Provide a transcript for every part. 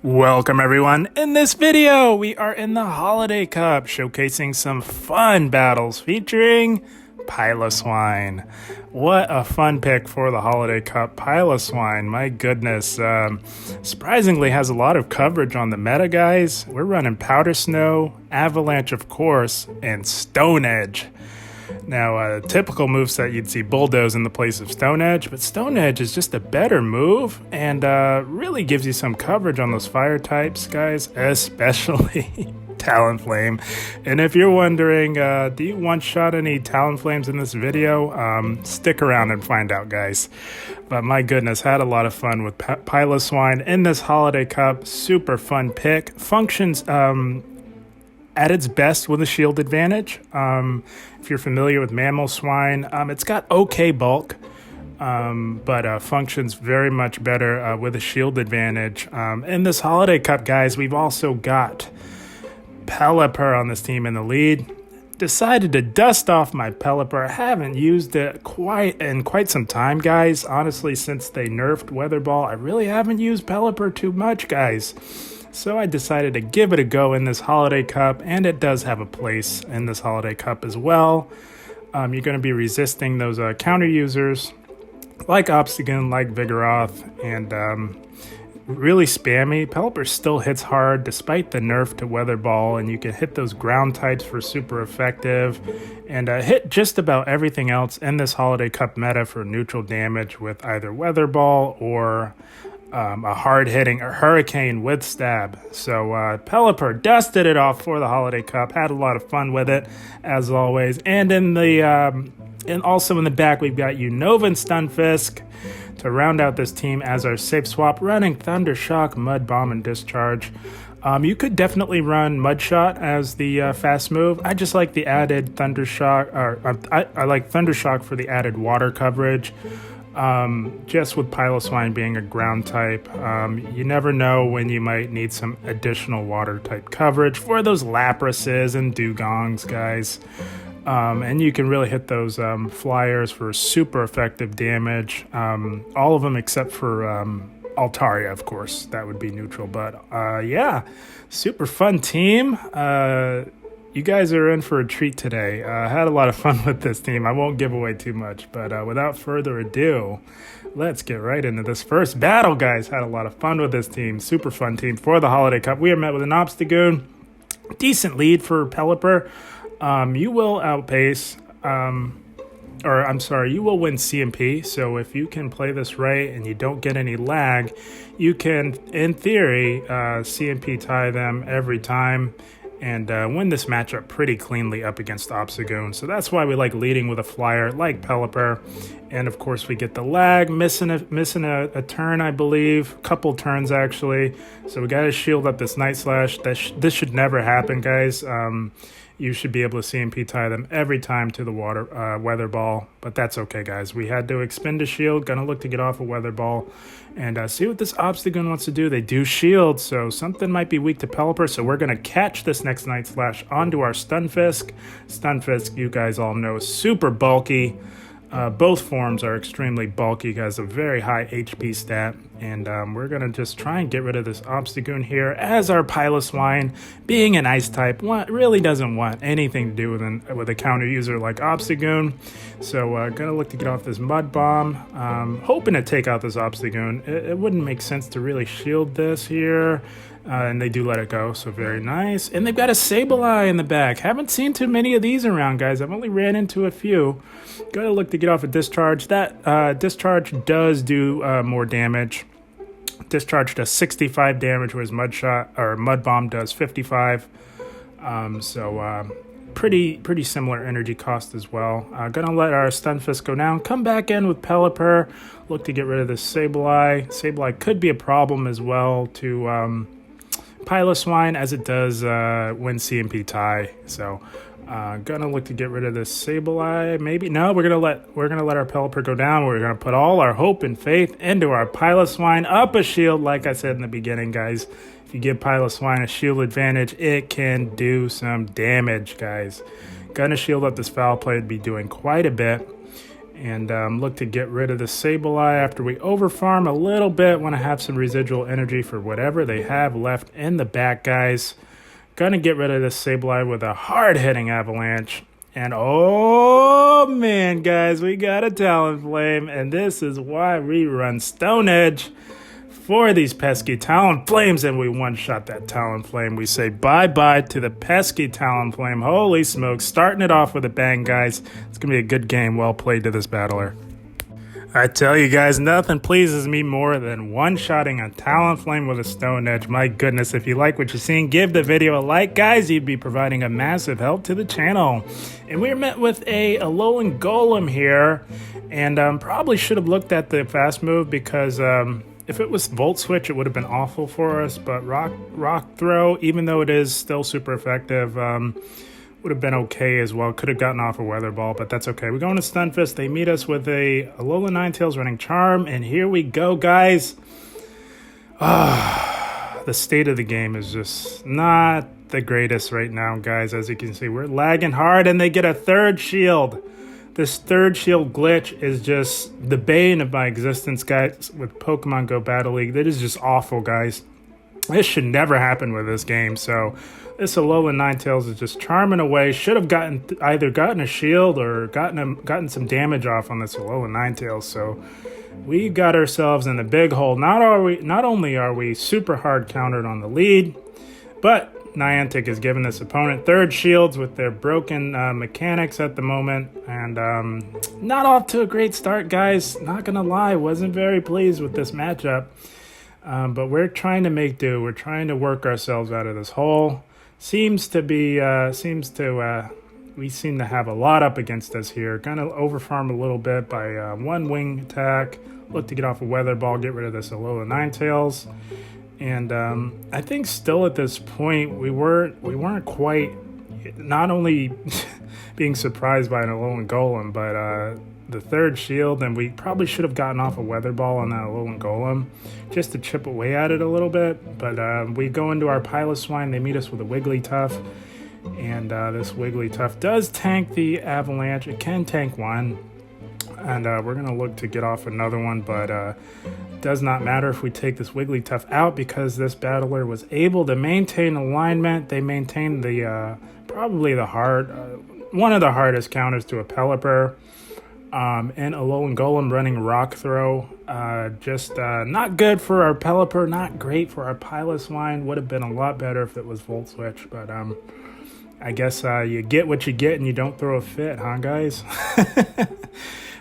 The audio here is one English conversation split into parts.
Welcome everyone. In this video, we are in the Holiday Cup, showcasing some fun battles featuring Piloswine. What a fun pick for the Holiday Cup. Piloswine, my goodness. Surprisingly has a lot of coverage on the meta, guys. We're running Powder Snow, Avalanche of course, and Stone Edge. Now, typical moveset, you'd see Bulldoze in the place of Stone Edge, but Stone Edge is just a better move and really gives you some coverage on those fire types, guys, especially Talonflame. And if you're wondering, do you one-shot any Talonflames in this video? Stick around and find out, guys. But my goodness, had a lot of fun with Piloswine in this Holiday Cup. Super fun pick. Functions at its best with a shield advantage. If you're familiar with Mammal Swine, it's got okay bulk, but functions very much better with a shield advantage. In this Holiday Cup, guys, we've also got Pelipper on this team in the lead. Decided to dust off my Pelipper. I haven't used it quite some time, guys. Honestly, since they nerfed Weather Ball, I really haven't used Pelipper too much, guys. So I decided to give it a go in this Holiday Cup, and it does have a place in this Holiday Cup as well. You're going to be resisting those counter users like Obstagoon, like Vigoroth, and really spammy. Pelipper still hits hard despite the nerf to Weather Ball, and you can hit those ground types for super effective, and hit just about everything else in this Holiday Cup meta for neutral damage with either Weather Ball or a hard-hitting Hurricane with Stab. So Pelipper dusted it off for the Holiday Cup. Had a lot of fun with it, as always. And in the and also in the back, we've got Unova and Stunfisk to round out this team as our safe swap, running Thunder Shock, Mud Bomb, and Discharge. You could definitely run Mud Shot as the fast move. I just like the added Thunder Shock, or I like Thunder Shock for the added water coverage. Just with Piloswine being a ground type, you never know when you might need some additional water type coverage for those Laprases and Dugongs, guys. And you can really hit those flyers for super effective damage. All of them except for Altaria, of course. That would be neutral. But yeah, super fun team. You guys are in for a treat today. I had a lot of fun with this team. I won't give away too much, but without further ado, let's get right into this first battle, guys. Had a lot of fun with this team. Super fun team for the Holiday Cup. We are met with an Obstagoon. Decent lead for Pelipper. You will outpace, you will win CMP. So if you can play this right and you don't get any lag, you can, in theory, CMP tie them every time and win this matchup pretty cleanly up against Obstagoon. So that's why we like leading with a flyer like Pelipper. And of course we get the lag, missing a turn, I believe, a couple turns actually. So we got to shield up this Night Slash. This should never happen, guys. You should be able to CMP tie them every time to the Weather Ball, but that's okay, guys. We had to expend a shield. Gonna look to get off a Weather Ball and see what this Obstagoon wants to do. They do shield, so something might be weak to Pelipper, so we're gonna catch this next Night Slash onto our Stunfisk. Stunfisk, you guys all know, is super bulky. Both forms are extremely bulky, has a very high HP stat, and we're going to just try and get rid of this Obstagoon here, as our Piloswine, being an Ice type, really doesn't want anything to do with a counter user like Obstagoon. So going to look to get off this Mud Bomb, hoping to take out this Obstagoon. It wouldn't make sense to really shield this here. And they do let it go, so very nice. And they've got a Sableye in the back. Haven't seen too many of these around, guys. I've only ran into a few. Gotta look to get off a Discharge. That Discharge does do more damage. Discharge does 65 damage, whereas Mud Bomb does 55. Pretty similar energy cost as well. Gonna let our Stunfisk go down. Come back in with Pelipper. Look to get rid of this Sableye. Sableye could be a problem as well to Piloswine, as it does win CMP tie. So gonna look to get rid of this Sableye. Maybe no, we're gonna let our Pelipper go down. We're gonna put all our hope and faith into our Piloswine. Up a shield, like I said in the beginning, guys. If you give Piloswine a shield advantage, it can do some damage, guys. Gonna shield up this Foul Play, would be doing quite a bit. And look to get rid of the Sableye after we overfarm a little bit. Want to have some residual energy for whatever they have left in the back, guys. Gonna get rid of this Sableye with a hard-hitting Avalanche. And oh man, guys, we got a Talonflame. And this is why we run Stone Edge for these pesky Talonflames. And we one-shot that Talonflame. We say bye-bye to the pesky Talonflame. Holy smokes, starting it off with a bang, guys. It's gonna be a good game. Well played to this battler. I tell you guys, nothing pleases me more than one-shotting a Talonflame with a Stone Edge. My goodness, if you like what you're seeing, give the video a like, guys. You'd be providing a massive help to the channel. And we're met with a Alolan Golem here, and probably should have looked at the fast move because if it was Volt Switch, it would have been awful for us. But Rock Throw, even though it is still super effective, would have been okay as well. Could have gotten off a Weather Ball, but that's okay. We're going to Stunfisk. They meet us with a Alolan Ninetales running Charm, and here we go, guys. The state of the game is just not the greatest right now, guys. As you can see, we're lagging hard, and they get a third shield. This third shield glitch is just the bane of my existence, guys, with Pokemon Go Battle League. That is just awful, guys. This should never happen with this game, so this Alolan Ninetales is just charming away. Should have either gotten a shield or gotten some damage off on this Alolan Ninetales. So we got ourselves in the big hole. Not only are we super hard countered on the lead, but Niantic is giving this opponent third shields with their broken mechanics at the moment. And not off to a great start, guys. Not gonna lie, wasn't very pleased with this matchup. But we're trying to make do. We're trying to work ourselves out of this hole. We seem to have a lot up against us here. Gonna overfarm a little bit by one wing attack. Look to get off a Weather Ball, get rid of this Alolan Ninetales. And I think still at this point we weren't quite not only being surprised by an Alolan Golem, but the third shield, and we probably should have gotten off a Weather Ball on that Alolan Golem just to chip away at it a little bit. But we go into our Piloswine. They meet us with a Wigglytuff, and this Wigglytuff does tank the Avalanche. It can tank one, and we're going to look to get off another one, but it does not matter if we take this Wigglytuff out because this battler was able to maintain alignment. They maintained the probably the one of the hardest counters to a Pelipper. And Alolan Golem running Rock Throw. Just not good for our Pelipper, not great for our Piloswine. Would have been a lot better if it was Volt Switch, but I guess you get what you get and you don't throw a fit, huh, guys?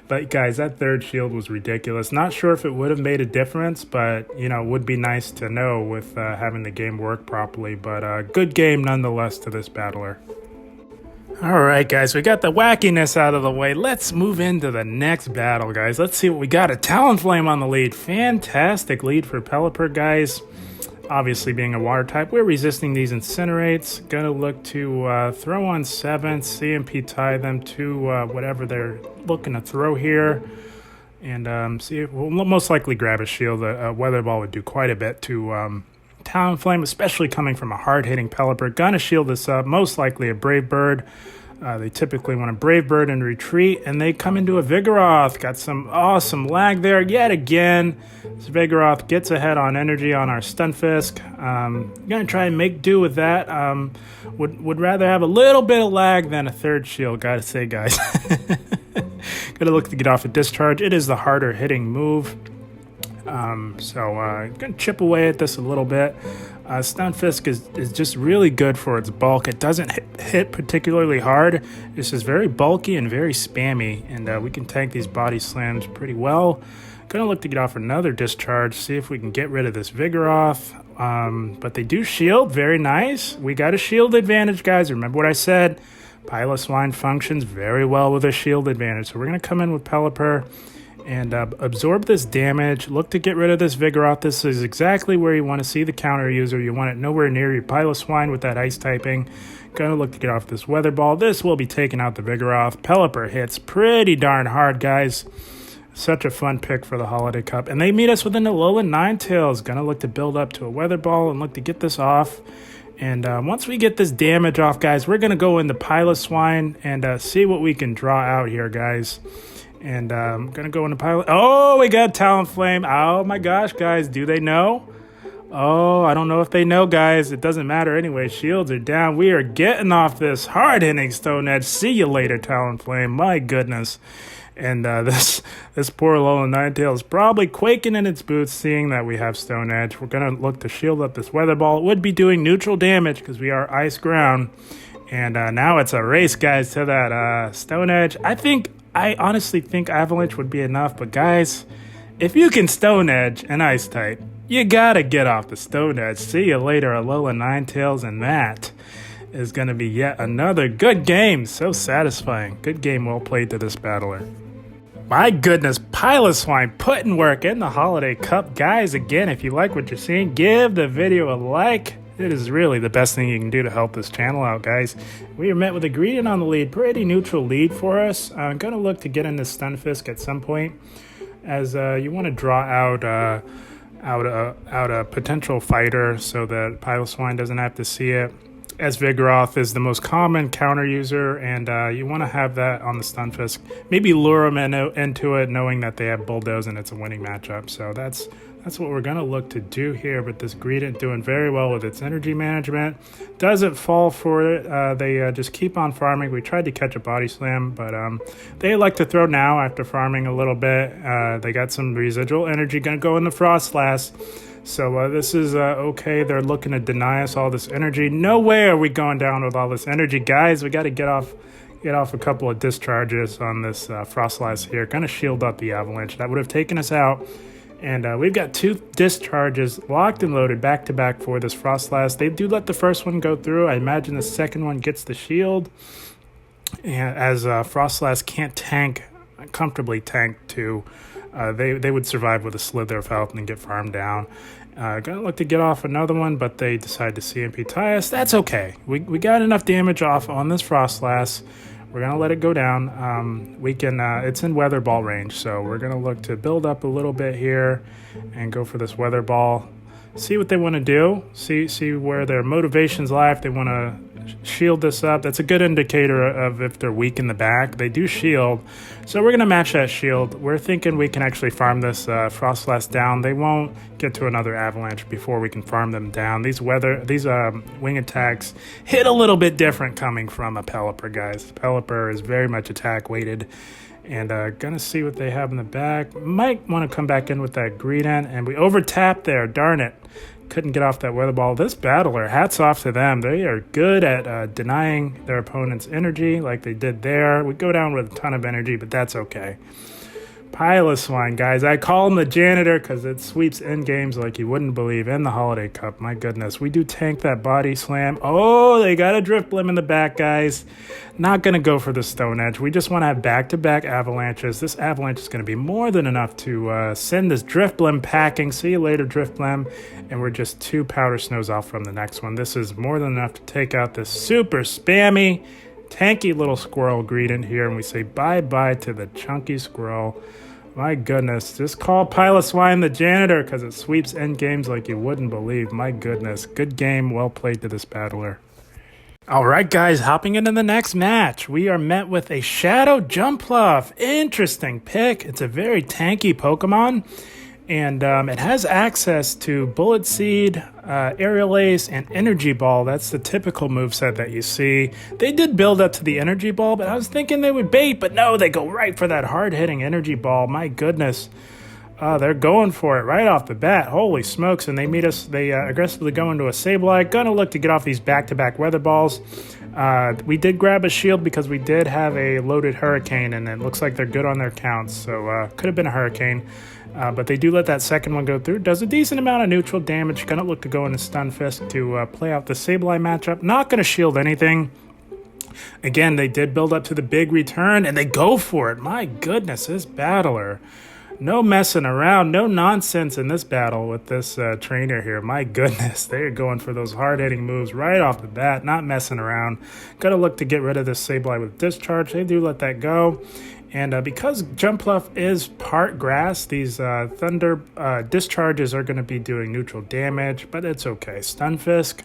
But guys, that third shield was ridiculous. Not sure if it would have made a difference, but you know, would be nice to know with having the game work properly. But good game nonetheless to this battler. Alright guys, we got the wackiness out of the way. Let's move into the next battle, guys. Let's see what we got. A Talonflame on the lead. Fantastic lead for Pelipper, guys. Obviously being a water type, we're resisting these Incinerates. Gonna look to throw on 7th, CMP tie them to whatever they're looking to throw here. And see, we'll most likely grab a shield. A Weather Ball would do quite a bit to Talonflame, especially coming from a hard-hitting Pelipper. Gonna shield this up, most likely a Brave Bird. They typically want a Brave Bird and retreat, and they come into a Vigoroth. Got some awesome lag there yet again. This Vigoroth gets ahead on energy on our Stunfisk. Gonna try and make do with that. Would rather have a little bit of lag than a third shield, gotta say, guys. Gonna look to get off a Discharge. It is the harder hitting move. Gonna chip away at this a little bit. Stunfisk is just really good for its bulk. It doesn't hit particularly hard. It's just very bulky and very spammy, and we can tank these body slams pretty well. Gonna look to get off another Discharge, see if we can get rid of this Vigoroth. But they do shield, very nice. We got a shield advantage, guys. Remember what I said? Piloswine functions very well with a shield advantage. So we're gonna come in with Pelipper and absorb this damage. Look to get rid of this Vigoroth. This is exactly where you want to see the counter user. You want it nowhere near your Piloswine with that ice typing. Gonna look to get off this Weather Ball. This will be taking out the Vigoroth. Pelipper hits pretty darn hard, guys. Such a fun pick for the Holiday Cup. And they meet us with an Alolan Ninetales. Gonna look to build up to a Weather Ball and look to get this off. And once we get this damage off, guys, we're gonna go into Piloswine and see what we can draw out here, guys. And I'm going to go into pilot. Oh, we got Talonflame. Oh my gosh, guys. Do they know? Oh, I don't know if they know, guys. It doesn't matter anyway. Shields are down. We are getting off this hard-hitting Stone Edge. See you later, Talonflame. My goodness. And this poor Alolan Ninetales is probably quaking in its boots seeing that we have Stone Edge. We're going to look to shield up this Weather Ball. It would be doing neutral damage because we are ice ground. And now it's a race, guys, to that Stone Edge. I honestly think Avalanche would be enough. But, guys, if you can Stone Edge and Ice type, you got to get off the Stone Edge. See you later, Alolan Ninetales, and that is going to be yet another good game. So satisfying. Good game well played to this battler. My goodness, Piloswine putting work in the Holiday Cup. Guys, again, if you like what you're seeing, give the video a like. It is really the best thing you can do to help this channel out, guys. We are met with a Greedent on the lead. Pretty neutral lead for us. I'm going to look to get into Stunfisk at some point, as you want to draw out a potential fighter so that Piloswine doesn't have to see it. As Vigoroth is the most common counter user, and you want to have that on the Stunfisk. Maybe lure them into it, knowing that they have Bulldoze and it's a winning matchup. So that's what we're going to look to do here. But this Greedent doing very well with its energy management. Doesn't fall for it. They just keep on farming. We tried to catch a Body Slam, but they like to throw now after farming a little bit. They got some residual energy. Going to go in the Frostlass. So this is okay. They're looking to deny us all this energy. No way are we going down with all this energy, guys. We got to get off a couple of discharges on this Frostlass here. Kind of shield up the Avalanche. That would have taken us out. And we've got 2 discharges locked and loaded back to back for this Frostlass. They do let the first one go through. I imagine the second one gets the shield. And as Frostlass can't comfortably tank to. They would survive with a slither of health and get farmed down. Gonna look to get off another one, but they decide to CMP tie us. That's okay. We got enough damage off on this Frostlass. We're gonna let it go down. We can. It's in Weather Ball range, so we're gonna look to build up a little bit here and go for this Weather Ball. See what they want to do. See where their motivations lie. If they want to shield this up, that's a good indicator of if they're weak in the back. They do shield, so we're going to match that shield. We're thinking we can actually farm this Frostlass down. They won't get to another Avalanche before we can farm them down. These wing attacks hit a little bit different coming from a Pelipper, guys. Pelipper is very much attack weighted. And gonna see what they have in the back. Might want to come back in with that Greedent, and we overtapped there. Darn it. Couldn't get off that Weather Ball. This battler, hats off to them. They are good at denying their opponent's energy like they did there. We go down with a ton of energy, but that's okay. Piloswine, guys. I call him the janitor because it sweeps end games like you wouldn't believe in the Holiday Cup. My goodness. We do tank that Body Slam. Oh, they got a Drifblim in the back, guys. Not going to go for the Stone Edge. We just want to have back-to-back Avalanches. This Avalanche is going to be more than enough to send this Drifblim packing. See you later, Drifblim. And we're just 2 Powder Snows off from the next one. This is more than enough to take out this super spammy, tanky little Squirrel Greedent here. And we say bye-bye to the chunky Squirrel. My goodness, just call Piloswine the janitor because it sweeps end games like you wouldn't believe. My goodness, good game, well played to this battler. All right, guys, hopping into the next match. We are met with a Shadow Jumpluff. Interesting pick. It's a very tanky Pokemon, and it has access to Bullet Seed, Aerial Ace, and Energy Ball. That's the typical moveset that you see. They did build up to the Energy Ball, but I was thinking they would bait, but no, they go right for that hard-hitting Energy Ball. My goodness. They're going for it right off the bat. Holy smokes. And they aggressively go into a Sableye. Gonna look to get off these back-to-back Weather Balls. We did grab a shield because we did have a loaded Hurricane, and it looks like they're good on their counts. So could have been a Hurricane. But they do let that second one go through. Does a decent amount of neutral damage. Gonna look to go into Stunfisk to play out the Sableye matchup. Not gonna shield anything. Again, they did build up to the big return, and they go for it. My goodness, this battler. No messing around, no nonsense in this battle with this trainer here. My goodness, they're going for those hard-hitting moves right off the bat, not messing around. Got to look to get rid of this Sableye with Discharge. They do let that go. And because Jumpluff is part grass, these Thunder Discharges are going to be doing neutral damage, but it's okay. Stunfisk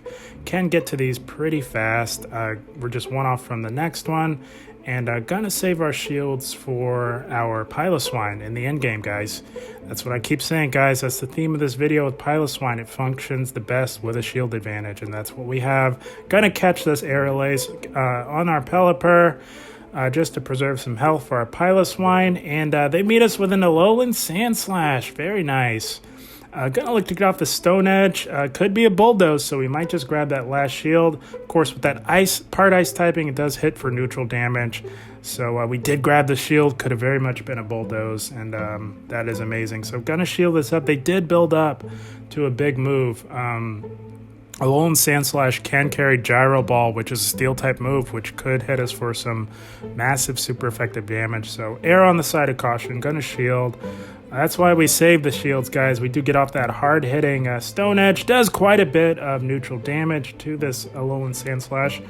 can get to these pretty fast. We're just one off from the next one. And gonna save our shields for our Piloswine in the end game, guys. That's what I keep saying, guys. That's the theme of this video with Piloswine. It functions the best with a shield advantage, and that's what we have. Gonna catch this Aerial Ace on our Pelipper just to preserve some health for our Piloswine. And they meet us with an Alolan Sandslash. Very nice. Gonna look to get off the Stone Edge. Could be a Bulldoze, so we might just grab that last shield. Of course, with that part ice typing, it does hit for neutral damage. So we did grab the shield. Could have very much been a Bulldoze, and that is amazing. So gonna shield this up. They did build up to a big move. Alolan Sandslash can carry Gyro Ball, which is a Steel-type move, which could hit us for some massive super effective damage. So err on the side of caution. Gonna shield. That's why we save the shields, guys. We do get off that hard-hitting Stone Edge. Does quite a bit of neutral damage to this Alolan Sandslash.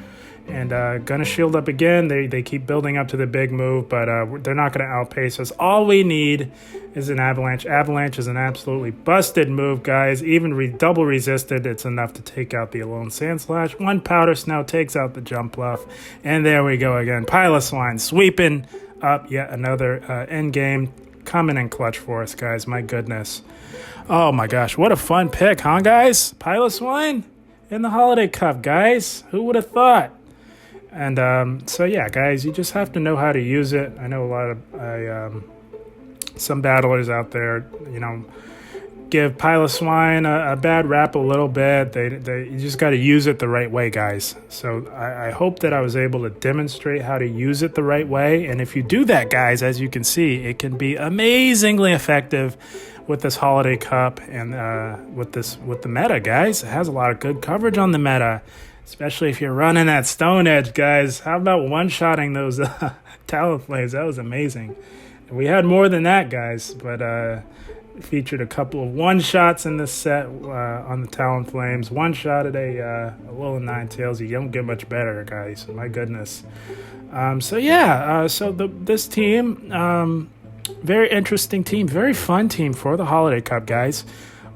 And gonna shield up again. They keep building up to the big move, but they're not going to outpace us. All we need is an Avalanche. Avalanche is an absolutely busted move, guys. Even double resisted, it's enough to take out the Alolan Sandslash. One Powder Snow takes out the Jump Bluff. And there we go again. Piloswine sweeping up yet another end game. Coming in clutch for us, guys. My goodness. Oh my gosh, what a fun pick, huh, guys? Piloswine in the Holiday Cup, guys. Who would have thought? And so yeah, guys, you just have to know how to use it. I know a lot of some battlers out there, you know, give Piloswine a bad rap a little bit. You just got to use it the right way, guys. So I hope that I was able to demonstrate how to use it the right way. And if you do that, guys, as you can see, it can be amazingly effective with this Holiday Cup and with the meta, guys. It has a lot of good coverage on the meta, especially if you're running that Stone Edge, guys. How about one-shotting those Talonflames? That was amazing. And we had more than that, guys, but featured a couple of one-shots in this set on the Talonflames. One shot at a Alolan Ninetales. You don't get much better, guys. My goodness. So yeah, this team, very interesting team, very fun team for the Holiday Cup, guys.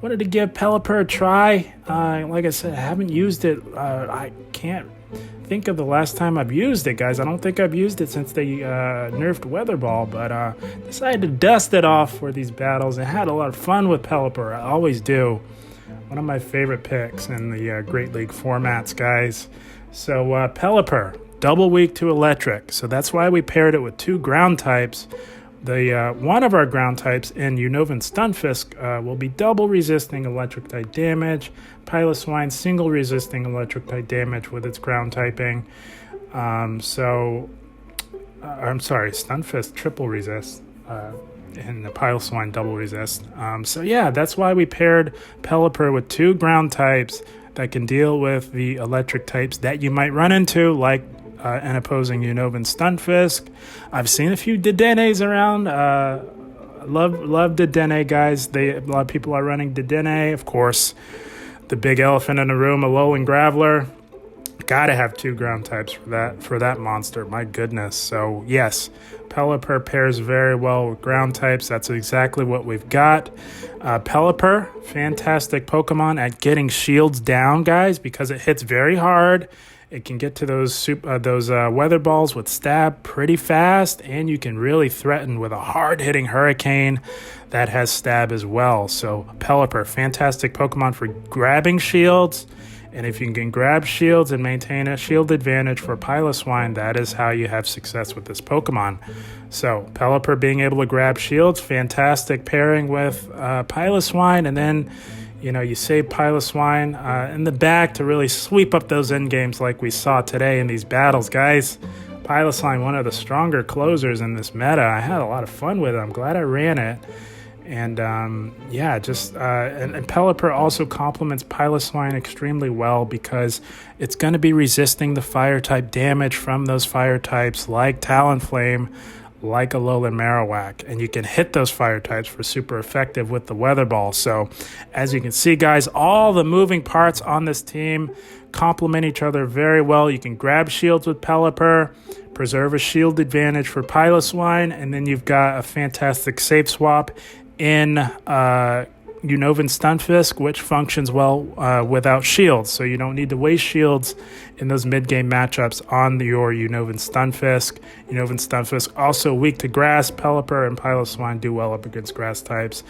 Wanted to give Pelipper a try. Like I said, I haven't used it. I can't think of the last time I've used it, guys. I don't think I've used it since they nerfed Weather Ball, but decided to dust it off for these battles. I had a lot of fun with Pelipper. I always do. One of my favorite picks in the Great League formats, guys. So Pelipper, double weak to electric. So that's why we paired it with two ground types. One of our ground types in Unova Stunfisk will be double resisting electric type damage. Piloswine single resisting electric type damage with its ground typing. I'm sorry, Stunfisk triple resist and the Piloswine double resist. So yeah, that's why we paired Pelipper with two ground types that can deal with the electric types that you might run into, like an opposing Unova Stunfisk. I've seen a few Dedennes around. Love Dedenne, guys. A lot of people are running Dedenne. Of course, the big elephant in the room, Alolan Graveler. Gotta have two ground types for that monster. My goodness. So yes, Pelipper pairs very well with ground types. That's exactly what we've got. Pelipper, fantastic Pokemon at getting shields down, guys, because it hits very hard. It can get to those weather balls with stab pretty fast, and you can really threaten with a hard-hitting Hurricane that has stab as well. So Pelipper, fantastic Pokemon for grabbing shields, and if you can grab shields and maintain a shield advantage for Piloswine, that is how you have success with this Pokemon. So Pelipper being able to grab shields, fantastic pairing with Piloswine, and then you save Piloswine in the back to really sweep up those end games like we saw today in these battles, guys. Piloswine, one of the stronger closers in this meta. I had a lot of fun with it. I'm glad I ran it. And and Pelipper also complements Piloswine extremely well because it's going to be resisting the fire type damage from those fire types like Talonflame, like Alolan Marowak, and you can hit those fire types for super effective with the Weather Ball. So as you can see, guys, all the moving parts on this team complement each other very well. You can grab shields with Pelipper, preserve a shield advantage for Piloswine, and then you've got a fantastic safe swap in Unova Stunfisk, which functions well without shields. So you don't need to waste shields in those mid-game matchups on your Unova Stunfisk. Unova Stunfisk also weak to grass. Pelipper and Piloswine do well up against grass types.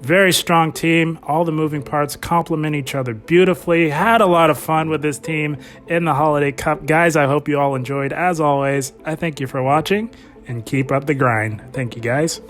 Very strong team. All the moving parts complement each other beautifully. Had a lot of fun with this team in the Holiday Cup. Guys, I hope you all enjoyed. As always, I thank you for watching and keep up the grind. Thank you, guys.